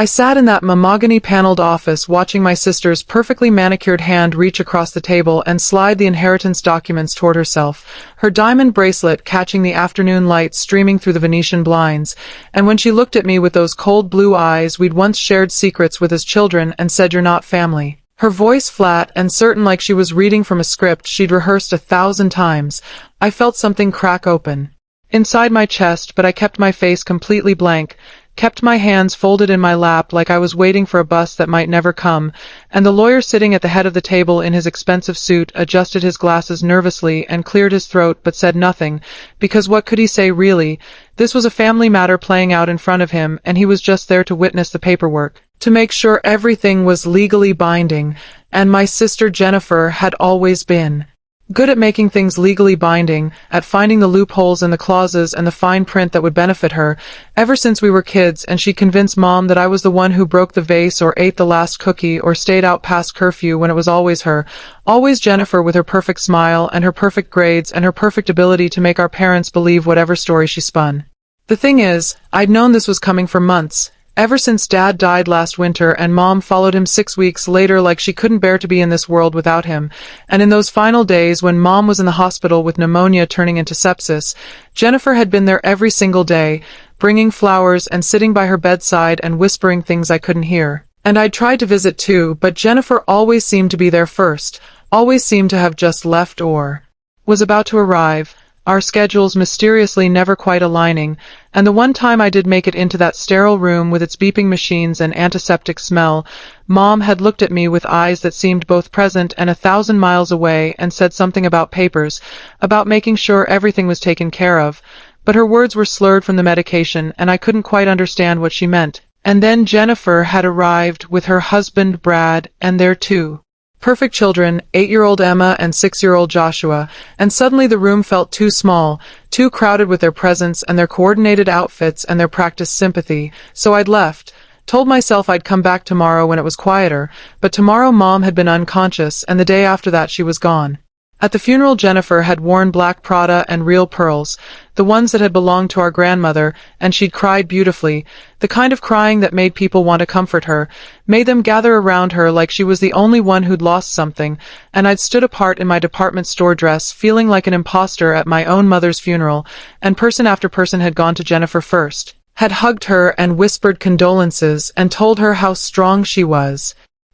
I sat in that mahogany-paneled office watching my sister's perfectly manicured hand reach across the table and slide the inheritance documents toward herself, her diamond bracelet catching the afternoon light streaming through the Venetian blinds, and when she looked at me with those cold blue eyes we'd once shared secrets with as children and said you're not family. Her voice flat and certain like she was reading from a script she'd rehearsed 1,000 times, I felt something crack open inside my chest, but I kept my face completely blank, kept my hands folded in my lap like I was waiting for a bus that might never come, and the lawyer sitting at the head of the table in his expensive suit adjusted his glasses nervously and cleared his throat but said nothing, because what could he say really? This was a family matter playing out in front of him, and he was just there to witness the paperwork, to make sure everything was legally binding, and my sister Jennifer had always been good at making things legally binding, at finding the loopholes in the clauses and the fine print that would benefit her, ever since we were kids, and she convinced Mom that I was the one who broke the vase or ate the last cookie or stayed out past curfew when it was always her, always Jennifer with her perfect smile and her perfect grades and her perfect ability to make our parents believe whatever story she spun. The thing is, I'd known this was coming for months, ever since Dad died last winter and Mom followed him 6 weeks later like she couldn't bear to be in this world without him, and in those final days when Mom was in the hospital with pneumonia turning into sepsis, Jennifer had been there every single day, bringing flowers and sitting by her bedside and whispering things I couldn't hear. And I'd tried to visit too, but Jennifer always seemed to be there first, always seemed to have just left or was about to arrive, our schedules mysteriously never quite aligning, and the one time I did make it into that sterile room with its beeping machines and antiseptic smell, Mom had looked at me with eyes that seemed both present and 1,000 miles away and said something about papers, about making sure everything was taken care of, but her words were slurred from the medication and I couldn't quite understand what she meant. And then Jennifer had arrived with her husband Brad and their two perfect children, 8-year-old Emma and 6-year-old Joshua, and suddenly the room felt too small, too crowded with their presence and their coordinated outfits and their practiced sympathy, so I'd left. Told myself I'd come back tomorrow when it was quieter, but tomorrow Mom had been unconscious and the day after that she was gone. At the funeral Jennifer had worn black Prada and real pearls, the ones that had belonged to our grandmother, and she'd cried beautifully, the kind of crying that made people want to comfort her, made them gather around her like she was the only one who'd lost something, and I'd stood apart in my department store dress feeling like an imposter at my own mother's funeral, and person after person had gone to Jennifer first, had hugged her and whispered condolences and told her how strong she was.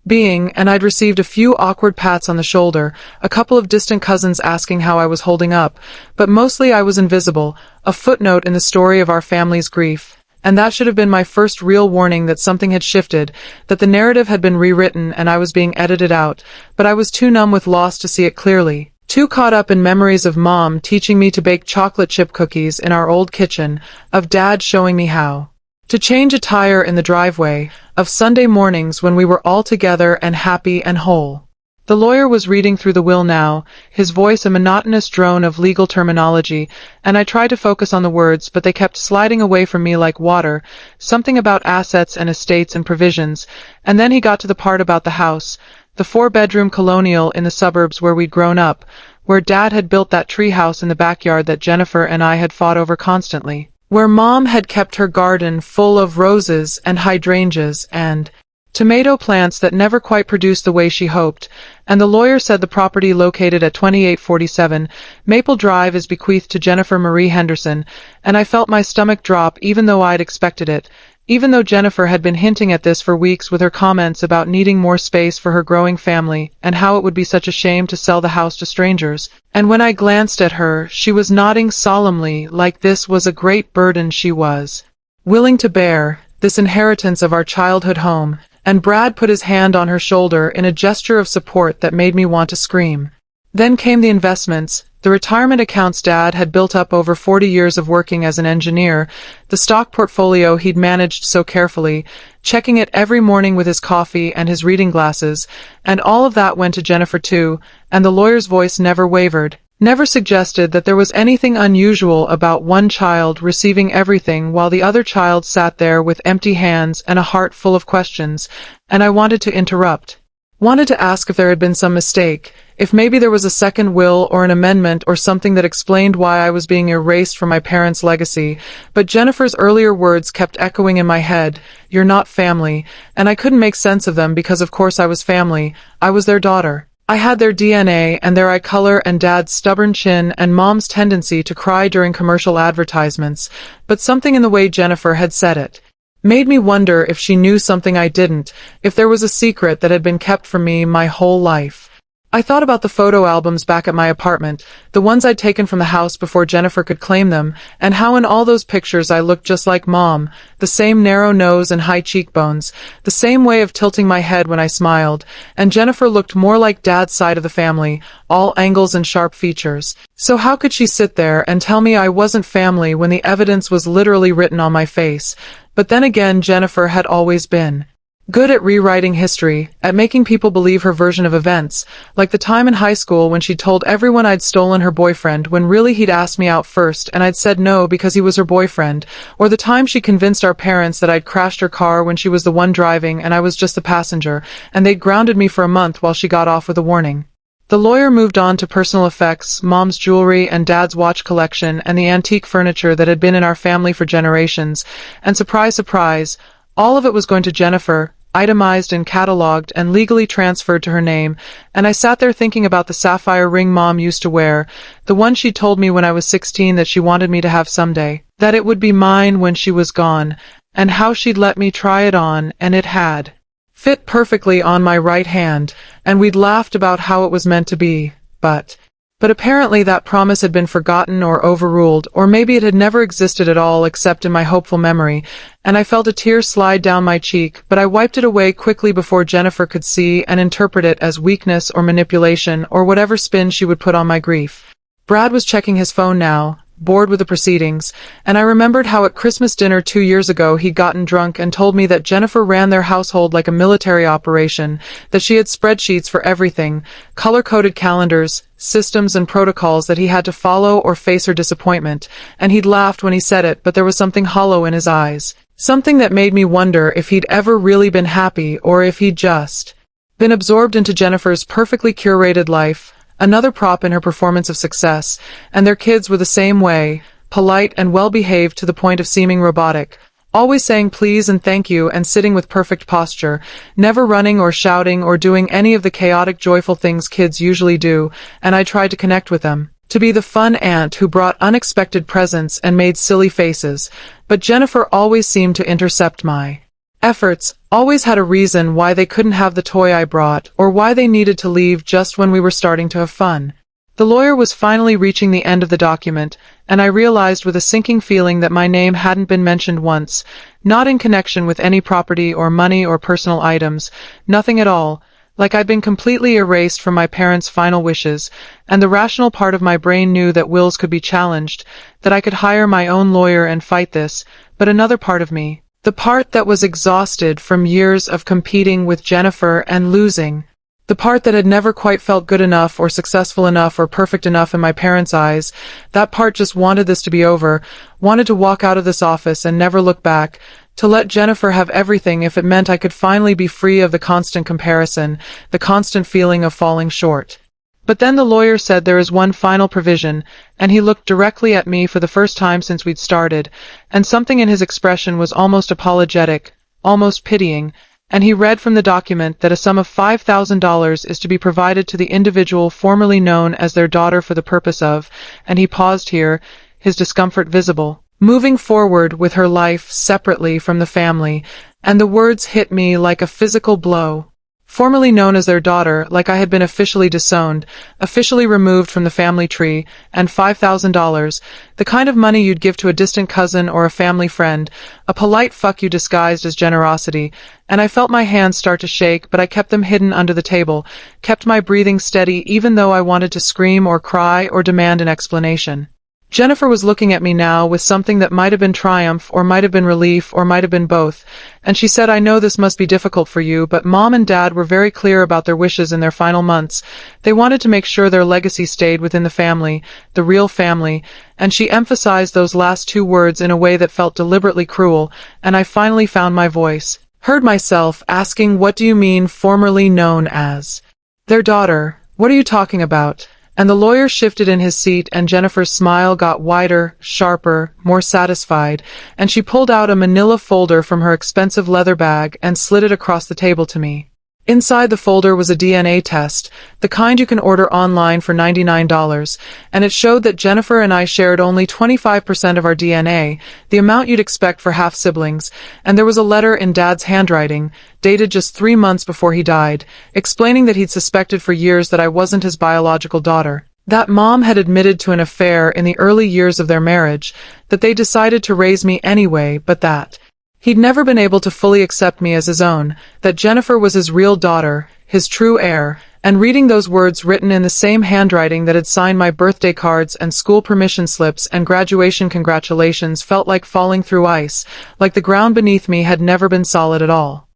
And I'd received a few awkward pats on the shoulder, a couple of distant cousins asking how I was holding up, but mostly I was invisible, a footnote in the story of our family's grief. And that should have been my first real warning that something had shifted, that the narrative had been rewritten and I was being edited out, but I was too numb with loss to see it clearly. Too caught up in memories of Mom teaching me to bake chocolate chip cookies in our old kitchen, of Dad showing me how to change a tire in the driveway, of Sunday mornings when we were all together and happy and whole. The lawyer was reading through the will now, his voice a monotonous drone of legal terminology, and I tried to focus on the words, but they kept sliding away from me like water, something about assets and estates and provisions, and then he got to the part about the house, the 4-bedroom colonial in the suburbs where we'd grown up, where Dad had built that tree house in the backyard that Jennifer and I had fought over constantly, where Mom had kept her garden full of roses and hydrangeas and tomato plants that never quite produced the way she hoped, and the lawyer said the property located at 2847 Maple Drive is bequeathed to Jennifer Marie Henderson, and I felt my stomach drop even though I'd expected it, even though Jennifer had been hinting at this for weeks with her comments about needing more space for her growing family and how it would be such a shame to sell the house to strangers. And when I glanced at her, she was nodding solemnly like this was a great burden she was willing to bear, this inheritance of our childhood home, and Brad put his hand on her shoulder in a gesture of support that made me want to scream. Then came the investments, the retirement accounts Dad had built up over 40 years of working as an engineer, the stock portfolio he'd managed so carefully, checking it every morning with his coffee and his reading glasses, and all of that went to Jennifer too, and the lawyer's voice never wavered, never suggested that there was anything unusual about one child receiving everything while the other child sat there with empty hands and a heart full of questions, and I wanted to interrupt. Wanted to ask if there had been some mistake, if maybe there was a second will or an amendment or something that explained why I was being erased from my parents' legacy, but Jennifer's earlier words kept echoing in my head, "You're not family," and I couldn't make sense of them because of course I was family. I was their daughter. I had their DNA and their eye color and Dad's stubborn chin and Mom's tendency to cry during commercial advertisements, but something in the way Jennifer had said it made me wonder if she knew something I didn't, if there was a secret that had been kept from me my whole life. I thought about the photo albums back at my apartment, the ones I'd taken from the house before Jennifer could claim them, and how in all those pictures I looked just like Mom, the same narrow nose and high cheekbones, the same way of tilting my head when I smiled, and Jennifer looked more like Dad's side of the family, all angles and sharp features. So how could she sit there and tell me I wasn't family when the evidence was literally written on my face? But then again, Jennifer had always been good at rewriting history, at making people believe her version of events, like the time in high school when she told everyone I'd stolen her boyfriend when really he'd asked me out first and I'd said no because he was her boyfriend, or the time she convinced our parents that I'd crashed her car when she was the one driving and I was just the passenger, and they'd grounded me for a month while she got off with a warning. The lawyer moved on to personal effects, Mom's jewelry and Dad's watch collection, and the antique furniture that had been in our family for generations, and surprise, surprise, all of it was going to Jennifer, itemized and cataloged and legally transferred to her name, and I sat there thinking about the sapphire ring Mom used to wear, the one she told me when I was 16 that she wanted me to have someday, that it would be mine when she was gone, and how she'd let me try it on, and it had fit perfectly on my right hand, and we'd laughed about how it was meant to be, but apparently that promise had been forgotten or overruled, or maybe it had never existed at all except in my hopeful memory, and I felt a tear slide down my cheek, but I wiped it away quickly before Jennifer could see and interpret it as weakness or manipulation or whatever spin she would put on my grief. Brad was checking his phone now, bored with the proceedings, and I remembered how at Christmas dinner 2 years ago he'd gotten drunk and told me that Jennifer ran their household like a military operation, that she had spreadsheets for everything, color-coded calendars, systems and protocols that he had to follow or face her disappointment, and he'd laughed when he said it, but there was something hollow in his eyes. Something that made me wonder if he'd ever really been happy or if he'd just been absorbed into Jennifer's perfectly curated life, another prop in her performance of success, and their kids were the same way, polite and well-behaved to the point of seeming robotic, always saying please and thank you and sitting with perfect posture, never running or shouting or doing any of the chaotic joyful things kids usually do, and I tried to connect with them, to be the fun aunt who brought unexpected presents and made silly faces, but Jennifer always seemed to intercept my efforts, always had a reason why they couldn't have the toy I brought, or why they needed to leave just when we were starting to have fun. The lawyer was finally reaching the end of the document, and I realized with a sinking feeling that my name hadn't been mentioned once, not in connection with any property or money or personal items, nothing at all, like I'd been completely erased from my parents' final wishes, and the rational part of my brain knew that wills could be challenged, that I could hire my own lawyer and fight this, but another part of me, the part that was exhausted from years of competing with Jennifer and losing, the part that had never quite felt good enough or successful enough or perfect enough in my parents' eyes, that part just wanted this to be over, wanted to walk out of this office and never look back, to let Jennifer have everything if it meant I could finally be free of the constant comparison, the constant feeling of falling short. But then the lawyer said there is one final provision, and he looked directly at me for the first time since we'd started, and something in his expression was almost apologetic, almost pitying, and he read from the document that a sum of $5,000 is to be provided to the individual formerly known as their daughter for the purpose of, and he paused here, his discomfort visible, moving forward with her life separately from the family, and the words hit me like a physical blow. Formerly known as their daughter, like I had been officially disowned, officially removed from the family tree, and $5,000, the kind of money you'd give to a distant cousin or a family friend, a polite fuck you disguised as generosity, and I felt my hands start to shake, but I kept them hidden under the table, kept my breathing steady even though I wanted to scream or cry or demand an explanation. Jennifer was looking at me now with something that might have been triumph, or might have been relief, or might have been both, and she said, I know this must be difficult for you, but Mom and Dad were very clear about their wishes in their final months. They wanted to make sure their legacy stayed within the family, the real family, and she emphasized those last two words in a way that felt deliberately cruel, and I finally found my voice. Heard myself asking, "What do you mean, formerly known as?" "Their daughter. What are you talking about?" And the lawyer shifted in his seat, and Jennifer's smile got wider, sharper, more satisfied, and she pulled out a manila folder from her expensive leather bag and slid it across the table to me. Inside the folder was a DNA test, the kind you can order online for $99, and it showed that Jennifer and I shared only 25% of our DNA, the amount you'd expect for half-siblings, and there was a letter in Dad's handwriting, dated just 3 months before he died, explaining that he'd suspected for years that I wasn't his biological daughter. That Mom had admitted to an affair in the early years of their marriage, that they decided to raise me anyway, but that he'd never been able to fully accept me as his own, that Jennifer was his real daughter, his true heir, and reading those words written in the same handwriting that had signed my birthday cards and school permission slips and graduation congratulations felt like falling through ice, like the ground beneath me had never been solid at all.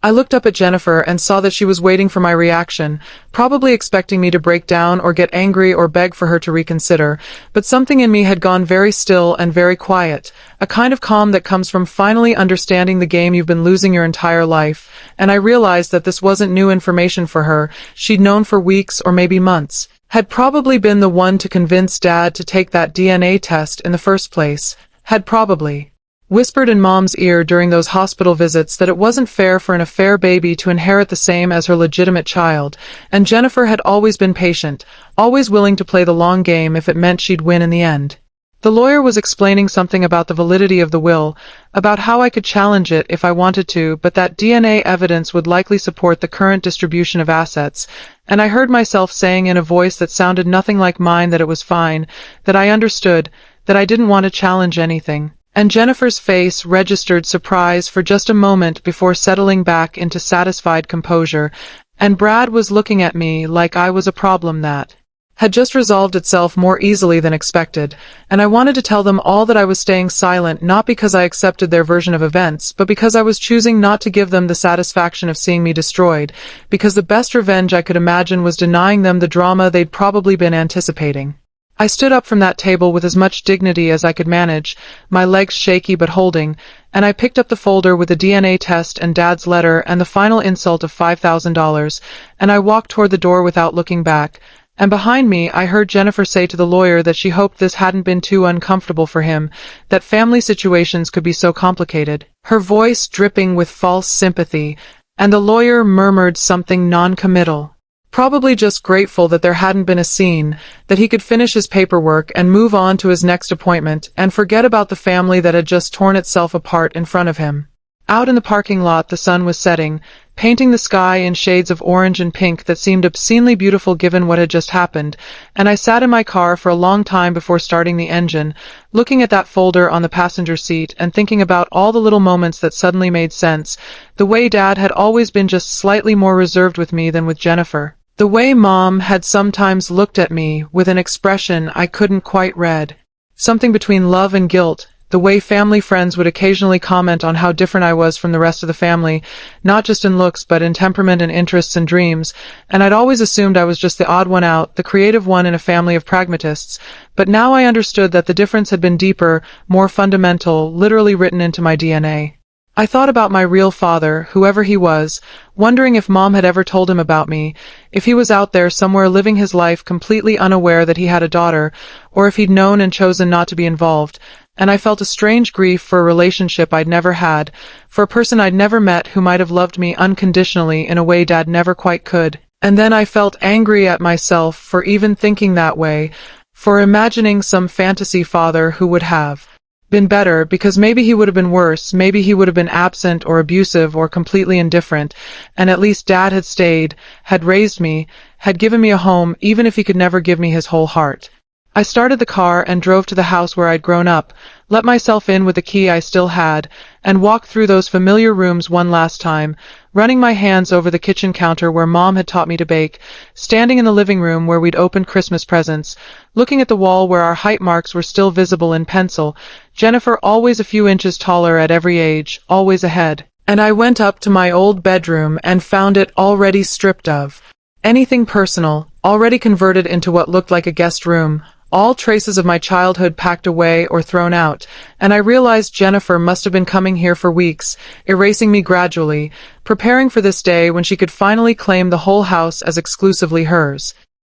I looked up at Jennifer and saw that she was waiting for my reaction, probably expecting me to break down or get angry or beg for her to reconsider, but something in me had gone very still and very quiet, a kind of calm that comes from finally understanding the game you've been losing your entire life, and I realized that this wasn't new information for her. She'd known for weeks or maybe months, had probably been the one to convince Dad to take that DNA test in the first place, had probably whispered in Mom's ear during those hospital visits that it wasn't fair for an affair baby to inherit the same as her legitimate child, and Jennifer had always been patient, always willing to play the long game if it meant she'd win in the end. The lawyer was explaining something about the validity of the will, about how I could challenge it if I wanted to, but that DNA evidence would likely support the current distribution of assets, and I heard myself saying in a voice that sounded nothing like mine that it was fine, that I understood, that I didn't want to challenge anything. And Jennifer's face registered surprise for just a moment before settling back into satisfied composure, and Brad was looking at me like I was a problem that had just resolved itself more easily than expected, and I wanted to tell them all that I was staying silent not because I accepted their version of events, but because I was choosing not to give them the satisfaction of seeing me destroyed, because the best revenge I could imagine was denying them the drama they'd probably been anticipating. I stood up from that table with as much dignity as I could manage, my legs shaky but holding, and I picked up the folder with the DNA test and Dad's letter and the final insult of $5,000, and I walked toward the door without looking back, and behind me I heard Jennifer say to the lawyer that she hoped this hadn't been too uncomfortable for him, that family situations could be so complicated, her voice dripping with false sympathy, and the lawyer murmured something non-committal. Probably just grateful that there hadn't been a scene, that he could finish his paperwork and move on to his next appointment and forget about the family that had just torn itself apart in front of him. Out in the parking lot the sun was setting, painting the sky in shades of orange and pink that seemed obscenely beautiful given what had just happened, and I sat in my car for a long time before starting the engine, looking at that folder on the passenger seat and thinking about all the little moments that suddenly made sense, the way Dad had always been just slightly more reserved with me than with Jennifer. The way Mom had sometimes looked at me with an expression I couldn't quite read. Something between love and guilt. The way family friends would occasionally comment on how different I was from the rest of the family, not just in looks but in temperament and interests and dreams, and I'd always assumed I was just the odd one out, the creative one in a family of pragmatists, but now I understood that the difference had been deeper, more fundamental, literally written into my DNA. I thought about my real father, whoever he was, wondering if Mom had ever told him about me, if he was out there somewhere living his life completely unaware that he had a daughter, or if he'd known and chosen not to be involved, and I felt a strange grief for a relationship I'd never had, for a person I'd never met who might have loved me unconditionally in a way Dad never quite could. And then I felt angry at myself for even thinking that way, for imagining some fantasy father who would have been better, because maybe he would have been worse, maybe he would have been absent or abusive or completely indifferent, and at least Dad had stayed, had raised me, had given me a home, even if he could never give me his whole heart. I started the car and drove to the house where I'd grown up, let myself in with the key I still had, and walked through those familiar rooms one last time, running my hands over the kitchen counter where Mom had taught me to bake, standing in the living room where we'd opened Christmas presents, looking at the wall where our height marks were still visible in pencil, Jennifer always a few inches taller at every age, always ahead. And I went up to my old bedroom and found it already stripped of anything personal, already converted into what looked like a guest room, all traces of my childhood packed away or thrown out, and I realized Jennifer must have been coming here for weeks, erasing me gradually, preparing for this day when she could finally claim the whole house as exclusively hers.